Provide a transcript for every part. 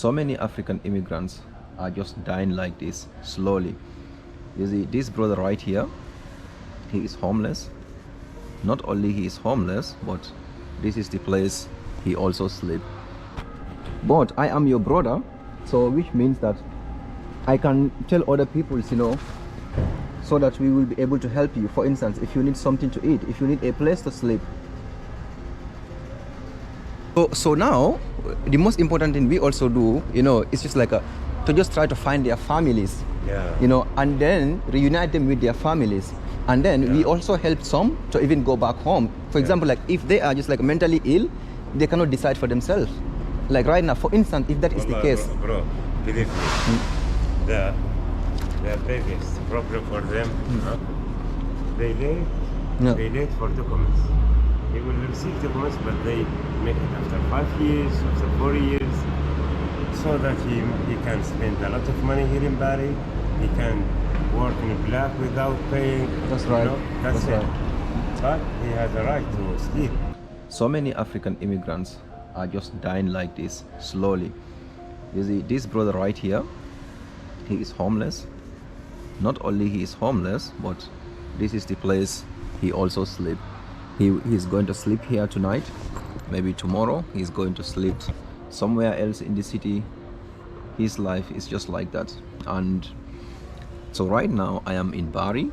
So many African immigrants are just dying like this slowly. You see, this brother right here, he is homeless. Not only he is homeless, but this is the place he also sleeps. But I am your brother, so which means that I can tell other people, so that we will be able to help you. For instance, if you need something to eat, if you need a place to sleep. So now, the most important thing we also do, it's just like to just try to find their families, and then reunite them with their families. And then we also help some to even go back home. For example, like if they are just like mentally ill, they cannot decide for themselves. Like right now, for instance, if that is the case. Bro, believe me, the biggest problem for them, they late for documents. They will receive documents, but they make it after 5 years, after 4 years, so that he can spend a lot of money here in Bari. He can work in black without paying. That's right. That's it. Right. But he has a right to sleep. So many African immigrants are just dying like this slowly. You see, this brother right here, he is homeless. Not only he is homeless, but this is the place he also sleeps. He's going to sleep here tonight. Maybe tomorrow he's going to sleep somewhere else in the city. His life is just like that. And so right now I am in Bari.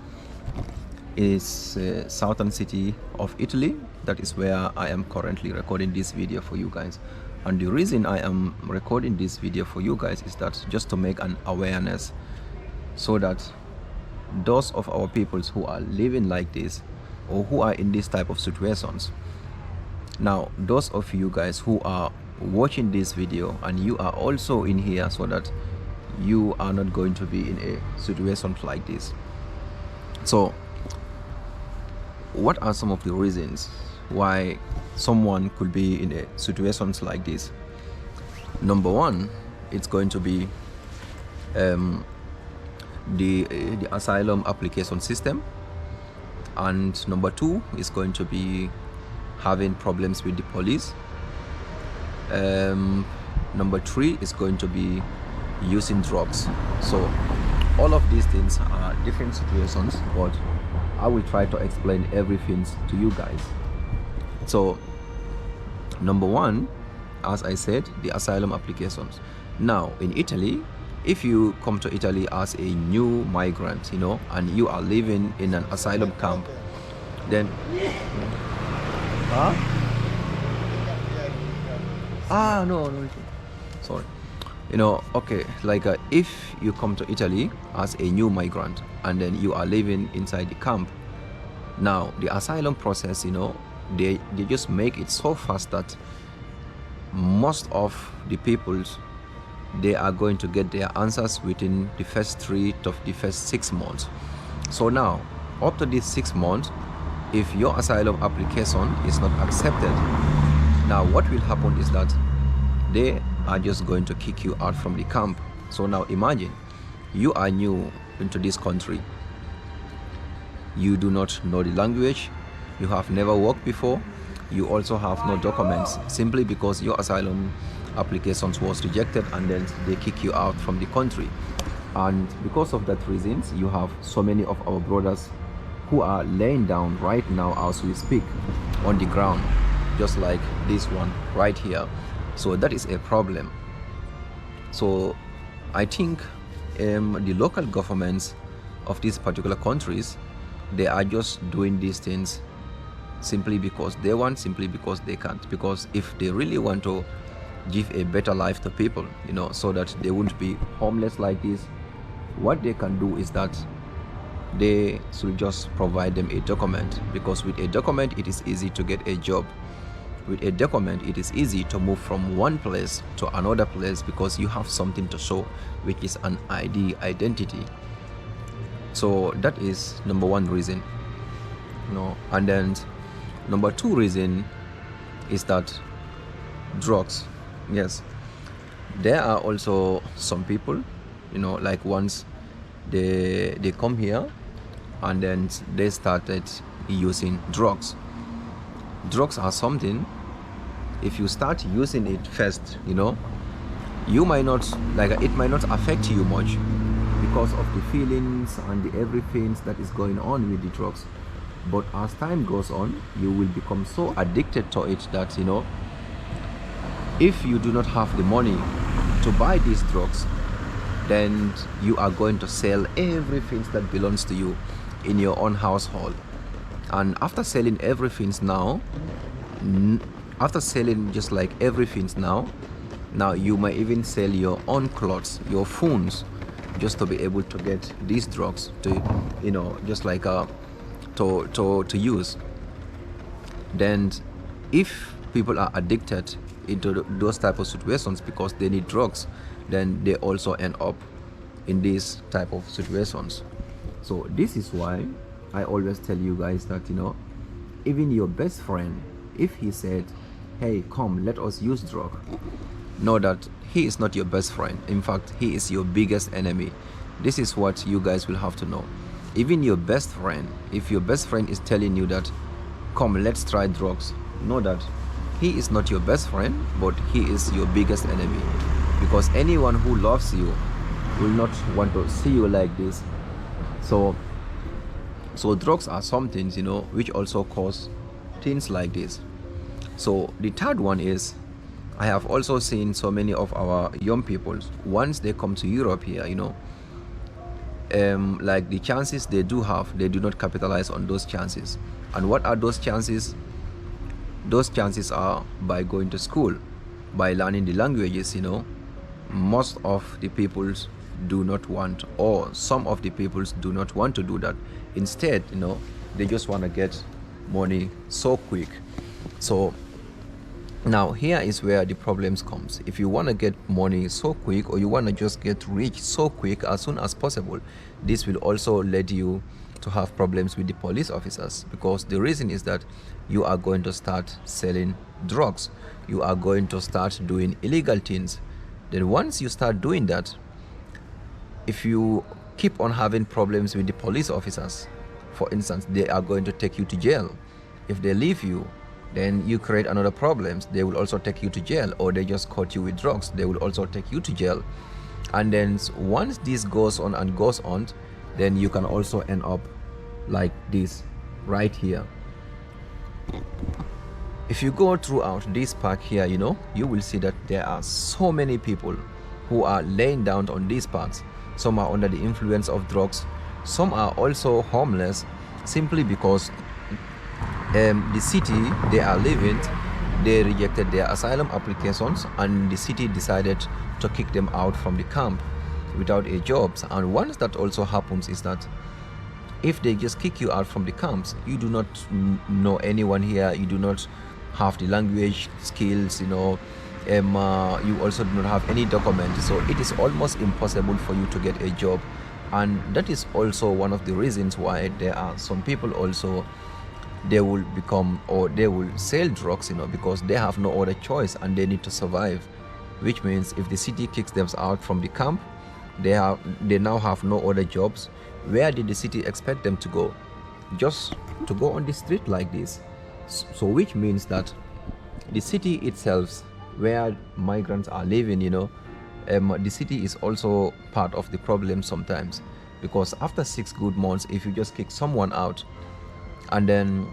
It's a southern city of Italy. That is where I am currently recording this video for you guys. And the reason I am recording this video for you guys is that just to make an awareness, so that those of our peoples who are living like this or who are in this type of situations, now those of you guys who are watching this video and you are also in here, so that you are not going to be in a situation like this. So what are some of the reasons why someone could be in a situations like this? Number one, it's going to be the asylum application system, and number two is going to be having problems with the police. Number three is going to be using drugs. So all of these things are different situations, but I will try to explain everything to you guys. So number one, as I said, the asylum applications. Now in Italy, if you come to Italy as a new migrant, and you are living in an asylum camp, then no, sorry. Okay, like if you come to Italy as a new migrant and then you are living inside the camp, now the asylum process, they just make it so fast that most of the peoples, they are going to get their answers within the first 3 to the first 6 months. So now, after these 6 months, if your asylum application is not accepted, now what will happen is that they are just going to kick you out from the camp. So now imagine, you are new into this country. You do not know the language. You have never worked before. You also have no documents, simply because your asylum applications was rejected, and then they kick you out from the country. And because of that reasons, you have so many of our brothers who are laying down right now as we speak on the ground, just like this one right here. So that is a problem. So I think the local governments of these particular countries, they are just doing these things simply because they want, simply because they can't. Because if they really want to give a better life to people, so that they won't be homeless like this, what they can do is that they should just provide them a document. Because with a document, it is easy to get a job. With a document, it is easy to move from one place to another place, because you have something to show, which is an identity. So that is number one reason. And then number two reason is that drugs. Yes, there are also some people, like once they come here and then they started using drugs. Drugs are something, if you start using it first, you might not, like, it might not affect you much because of the feelings and the everything that is going on with the drugs. But as time goes on, you will become so addicted to it that, you know, if you do not have the money to buy these drugs, then you are going to sell everything that belongs to you in your own household. And after selling everything now, after selling just like everything now you might even sell your own clothes, your phones, just to be able to get these drugs to, you know, just like to use. Then if people are addicted into those type of situations because they need drugs, then they also end up in these type of situations. So this is why I always tell you guys that, you know, even your best friend, if he said, hey, come, let us use drug, know that he is not your best friend. In fact, he is your biggest enemy. This is what you guys will have to know. Even your best friend, if your best friend is telling you that, come, let's try drugs, know that he is not your best friend, but he is your biggest enemy. Because anyone who loves you will not want to see you like this. So drugs are some things, you know, which also cause things like this. So the third one is, I have also seen so many of our young people, once they come to Europe here, you know, like the chances they do have, they do not capitalize on those chances. And what are those chances? Those chances are by going to school, by learning the languages, you know. Most of the peoples do not want, or some of the peoples do not want to do that. Instead, you know, they just want to get money so quick. So now here is where the problems comes. If you want to get money so quick, or you want to just get rich so quick as soon as possible, this will also lead you to have problems with the police officers, because the reason is that you are going to start selling drugs, you are going to start doing illegal things. Then once you start doing that, if you keep on having problems with the police officers, for instance, they are going to take you to jail. If they leave you, then you create another problems. They will also take you to jail, or they just caught you with drugs, they will also take you to jail. And then once this goes on and goes on, then you can also end up like this right here. If you go throughout this park here, you know, you will see that there are so many people who are laying down on these parks. Some are under the influence of drugs, some are also homeless, simply because the city they are living, they rejected their asylum applications, and the city decided to kick them out from the camp without a job. And once that also happens is that if they just kick you out from the camps, you do not know anyone here, you do not have the language skills, you know, you also do not have any document, so it is almost impossible for you to get a job. And that is also one of the reasons why there are some people also, they will become, or they will sell drugs, you know, because they have no other choice and they need to survive. Which means if the city kicks them out from the camp, they now have no other jobs. Where did the city expect them to go? Just to go on the street like this. So which means that the city itself, where migrants are living, you know, the city is also part of the problem sometimes, because after 6 good months, if you just kick someone out and then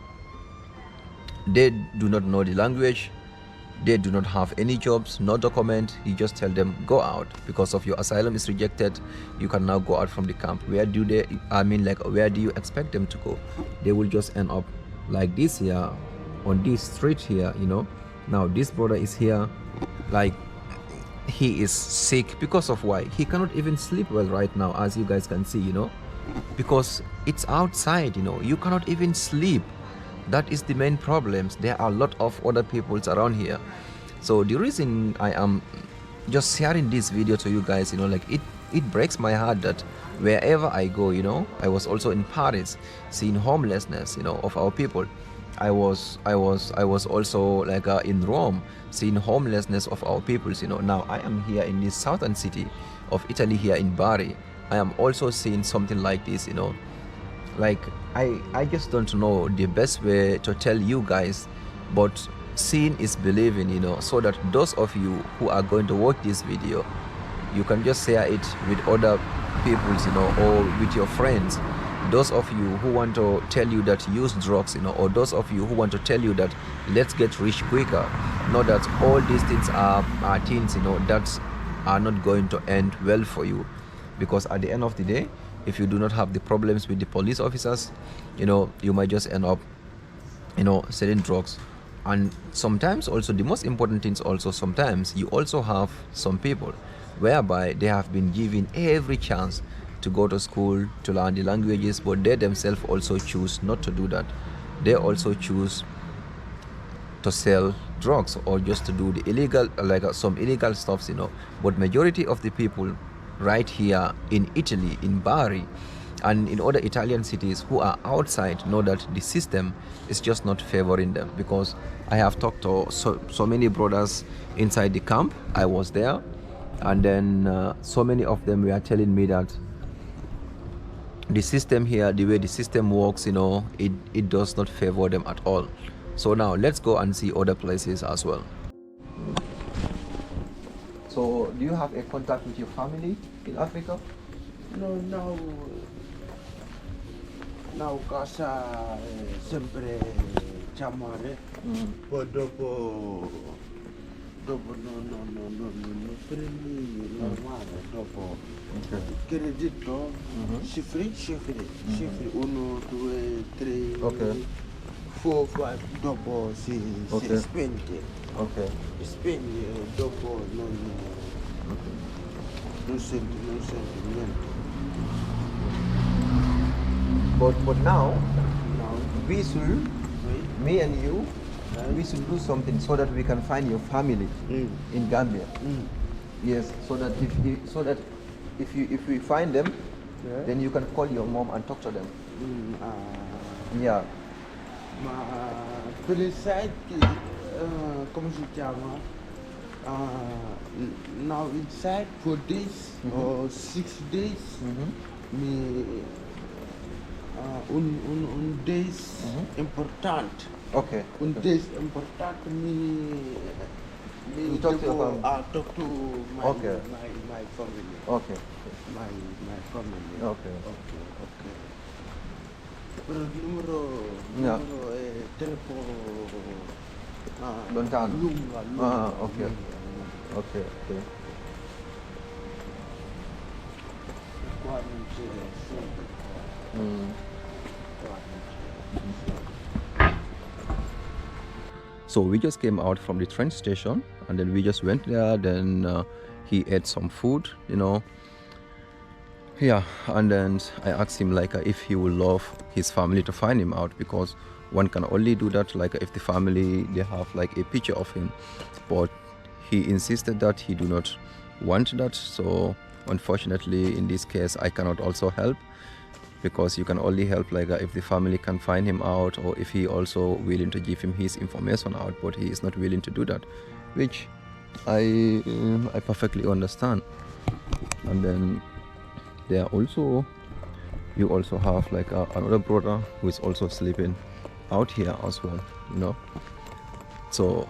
they do not know the language, they do not have any jobs, no document, you just tell them go out because of your asylum is rejected, you can now go out from the camp. Where do they, I mean, like, where do you expect them to go? They will just end up like this here on this street here, you know. Now this brother is here, like, he is sick because of why? He cannot even sleep well right now, as you guys can see, you know, because it's outside, you know, you cannot even sleep. That is the main problems. There are a lot of other peoples around here. So the reason I am just sharing this video to you guys, you know, like, it breaks my heart that wherever I go, you know, I was also in Paris seeing homelessness, you know, of our people. I was also like in Rome seeing homelessness of our peoples, you know. Now I am here in this southern city of Italy here in Bari. I am also seeing something like this, you know. Like, I just don't know the best way to tell you guys, but seeing is believing, so that those of you who are going to watch this video, you can just share it with other people, or with your friends. Those of you who want to tell you that use drugs, or those of you who want to tell you that let's get rich quicker, know that all these things are things, that are not going to end well for you. Because at the end of the day, if you do not have the problems with the police officers, you might just end up, selling drugs. And sometimes also, the most important things also, sometimes you also have some people whereby they have been given every chance to go to school, to learn the languages, but they themselves also choose not to do that. They also choose to sell drugs or just to do the illegal, some illegal stuffs, But majority of the people right here in Italy, in Bari, and in other Italian cities who are outside know that the system is just not favoring them. Because I have talked to so many brothers inside the camp. I was there, and then so many of them were telling me that the system here, the way the system works, it does not favor them at all. So now let's go and see other places as well. So do you have a contact with your family in Africa? No, now casa sempre chiamare, poi dopo no, prendi normale, dopo credito, cifri, 1, 2, 3, Okay. 4, 5, dopo si spende. Okay. Spendi dopo non senti niente. But now No, we should, me and you, we should do something so that we can find your family in Gambia. Yes, so that if we find them, then you can call your mom and talk to them. Yeah. Ma per il site, come si chiama? Now inside 4 days or 6 days, un days important. Okay. Un days important You talk to your family? Talk to my family. Okay. My family. Okay. Pero il numero è telefono Lontano. lunga. Okay. Okay. Qua non c'è sempre. Qua non c'è. So we just came out from the train station, and then we just went there. Then he ate some food, Yeah, and then I asked him if he would love his family to find him out, because one can only do that if the family, they have a picture of him. But he insisted that he do not want that. So unfortunately, in this case, I cannot also help, because you can only help if the family can find him out, or if he also willing to give him his information out. But he is not willing to do that, which I perfectly understand. And then you also have another brother who is also sleeping out here as well, So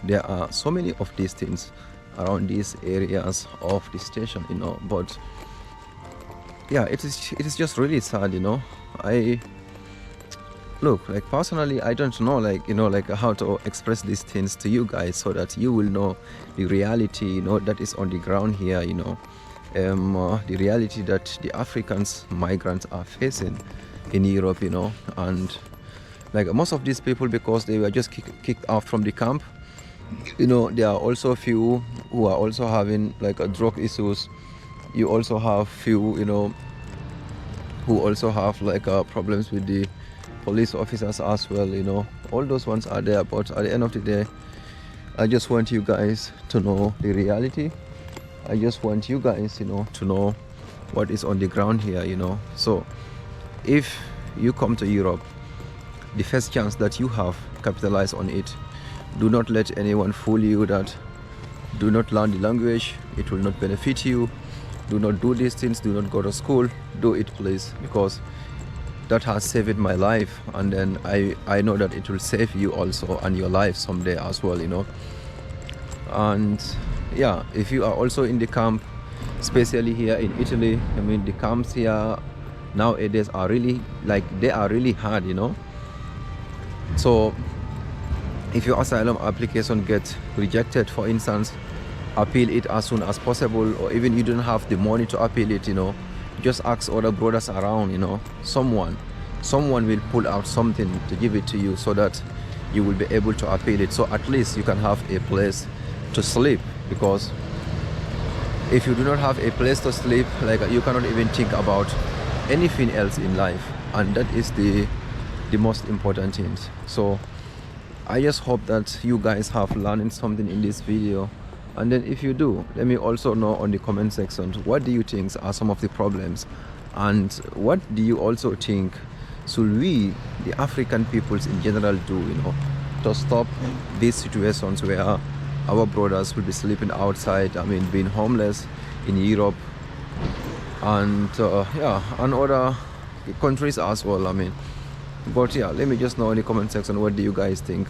there are so many of these things around these areas of the station, But yeah, it is just really sad, I look, personally, I don't know how to express these things to you guys, so that you will know the reality, that is on the ground here, the reality that the Africans migrants are facing in Europe, and most of these people, because they were just kicked out from the camp, there are also a few who are also having drug issues. You also have few, who also have problems with the police officers as well, all those ones are there. But at the end of the day, I just want you guys to know the reality. I just want you guys, to know what is on the ground here, So if you come to Europe, the first chance that you have, capitalize on it. Do not let anyone fool you that do not learn the language, it will not benefit you. Do not do these things, do not go to school. Do it, please, because that has saved my life, and then I know that it will save you also and your life someday as well, you know. And yeah, if you are also in the camp, especially here in Italy, I mean, the camps here nowadays are really, like, they are really hard, you know. So if your asylum application gets rejected, for instance, appeal it as soon as possible, or even you don't have the money to appeal it, you know, just ask other brothers around, you know. Someone will pull out something to give it to you so that you will be able to appeal it, so at least you can have a place to sleep. Because if you do not have a place to sleep, like, you cannot even think about anything else in life, and that is the most important thing. So I just hope that you guys have learned something in this video, and then if you do, let me also know on the comment section, what do you think are some of the problems, and what do you also think should we, the African peoples in general, do, you know, to stop these situations where our brothers will be sleeping outside, I mean, being homeless in Europe and yeah, and other countries as well, I mean. But yeah, let me just know in the comment section, what do you guys think?